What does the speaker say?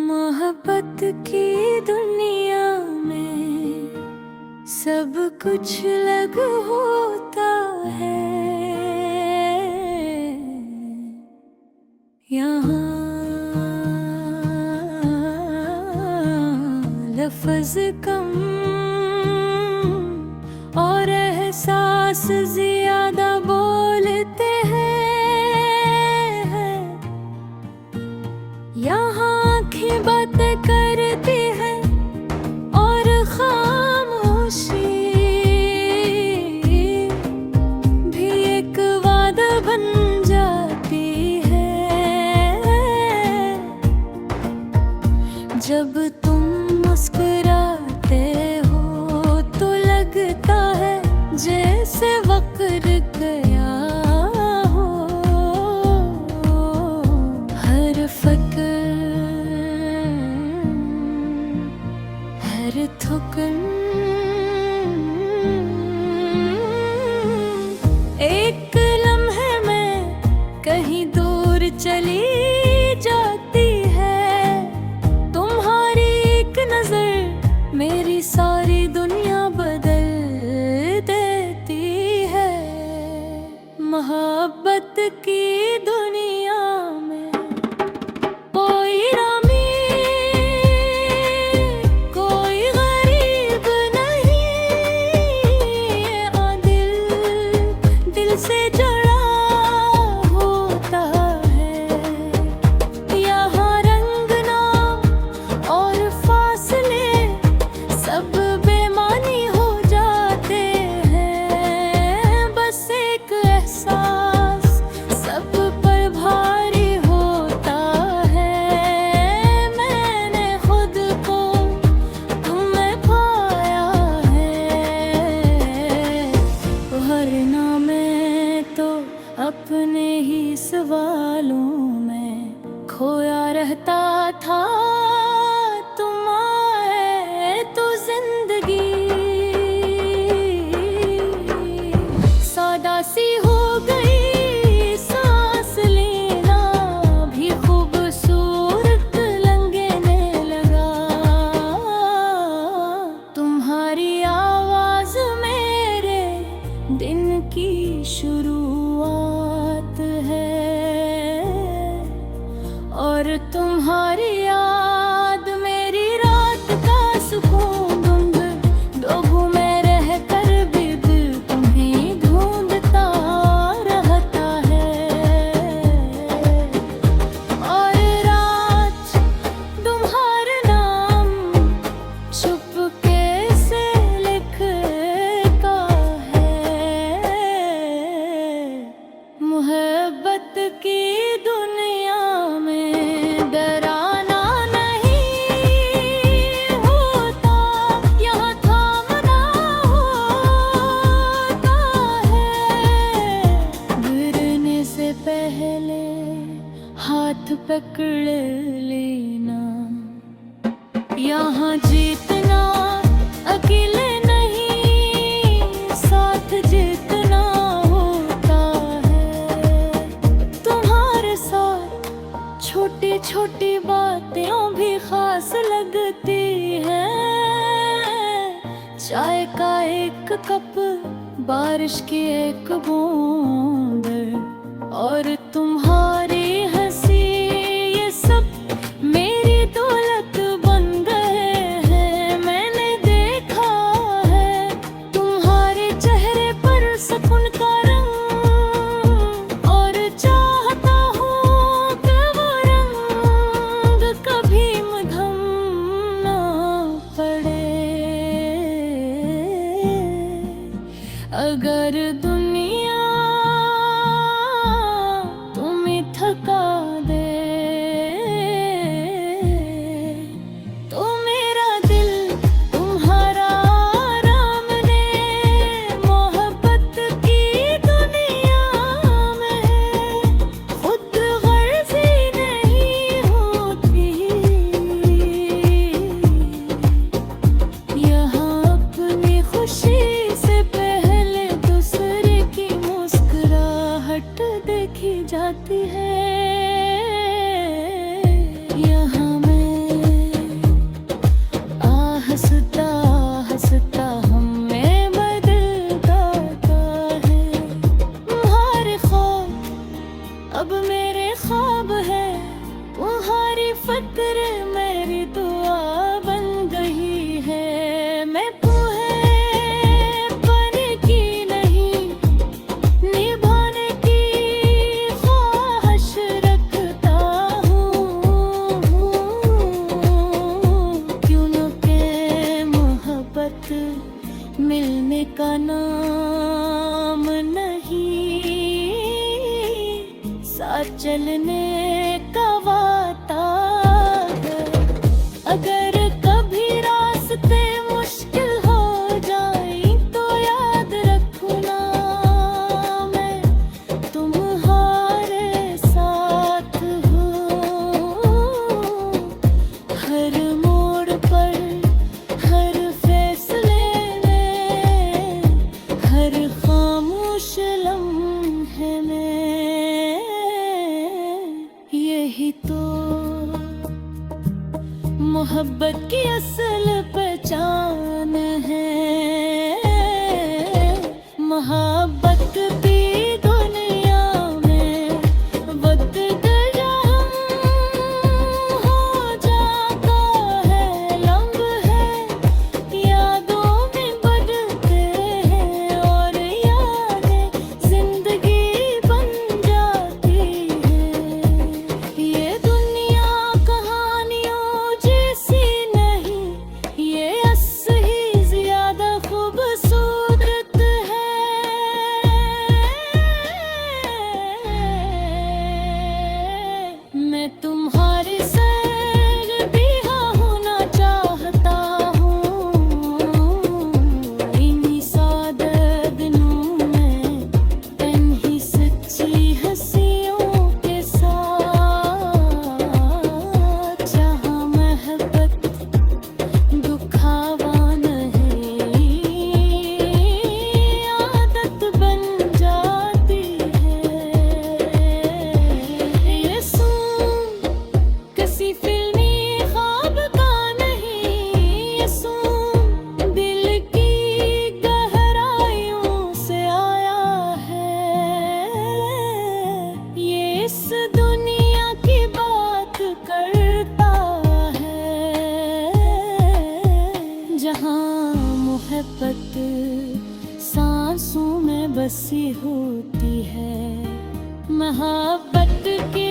मोहब्बत की दुनिया में सब कुछ अलग होता है। यहाँ लफ्ज़ कम और एहसास ज्यादा बोलते हैं। यहाँ आँखें बातें करती है और खामोशी भी एक वादा बन जाती है। जब तुम मुस्कुराते हो तो लगता है जैसे वक्त गया हो। हर फक्र हर थुकन एक लम्हे में कहीं दूर चली जाती है। तुम्हारी एक नजर मेरी सारी दुनिया बदल देती है। मोहब्बत की दुनिया में कोई से जुड़ा होता है। यहाँ रंग नाम और फासले सब बेमानी हो जाते हैं। बस एक एहसास सब पर भारी होता है। मैंने खुद को तुम्हें पाया है। वरना तो अपने ही सवालों में खोया रहता था। तुम आए तो जिंदगी सादा सी हो गई। सांस लेना भी खूबसूरत लगने लगा। तुम्हारी आवाज मेरे दिन की शुरुआत है और तुम्हारी याद मेरी रात का सुकून। दो घूमे रह कर भी दिल तुम्हें ढूंढता रहता है। और रात तुम्हारा नाम चुपके से लिखता है। मोहब्बत की दुनिया में डराना नहीं होता। यहाँ थामना होता है। गिरने से पहले हाथ पकड़ लेना। यहाँ जीतना अकेले नहीं साथ जीतना होता है। तुम्हारे साथ छोटी छोटी बातें भी खास लगती हैं। चाय का एक कप, बारिश की एक बूंद और तुम्हारी हंसी, ये सब मेरी दौलत बन गए हैं। मैंने देखा है तुम्हारे चेहरे पर सुकून का रंग और चाहता हूँ कि वो रंग कभी मधम ना पड़े। अगर दुनिया तुम्हें थका दे तो मेरा दिल तुम्हारा आराम ने। मोहब्बत की दुनिया में खुद गर्जी नहीं होती। यहाँ अपनी खुशी से पहले दूसरे खातिर मेरी दुआ बन गई है। मैं पर की नहीं, निभाने की ख्वाहिश रखता हूँ, क्यों न के मोहब्बत मिलने का नाम नहीं, साथ चलने का वादा है। अगर कभी रास्ते मुश्किल हो जाए तो याद रखना, मैं तुम्हारे साथ हूँ। हर मोड़ पर, हर फैसले में, हर खामोश लम्हे में, यही तो मोहब्बत की असल पहचान है। मोहब्बत की दुनिया में वक्त जहाँ हो जाता है लम्हे, यादों में बढ़ते हैं और यादें जिंदगी बन जाती है। ये दुनिया कहानियों जैसी नहीं, ये असली ज्यादा खूबसूरत है। मैं तुम्हारे संग भी होना चाहता हूँ, इन्हीं सादे दिनों में, इन्हीं सच्ची हंसियों के साथ, जहाँ मोहब्बत दुखावा नहीं, आदत बन जाती है। ये सूं किसी फिल्मी ख्वाब का नहीं, ये सूं दिल की गहराइयों से आया है। ये इस दुनिया की बात करता है, जहाँ मोहब्बत सांसों में बसी होती है। मोहब्बत की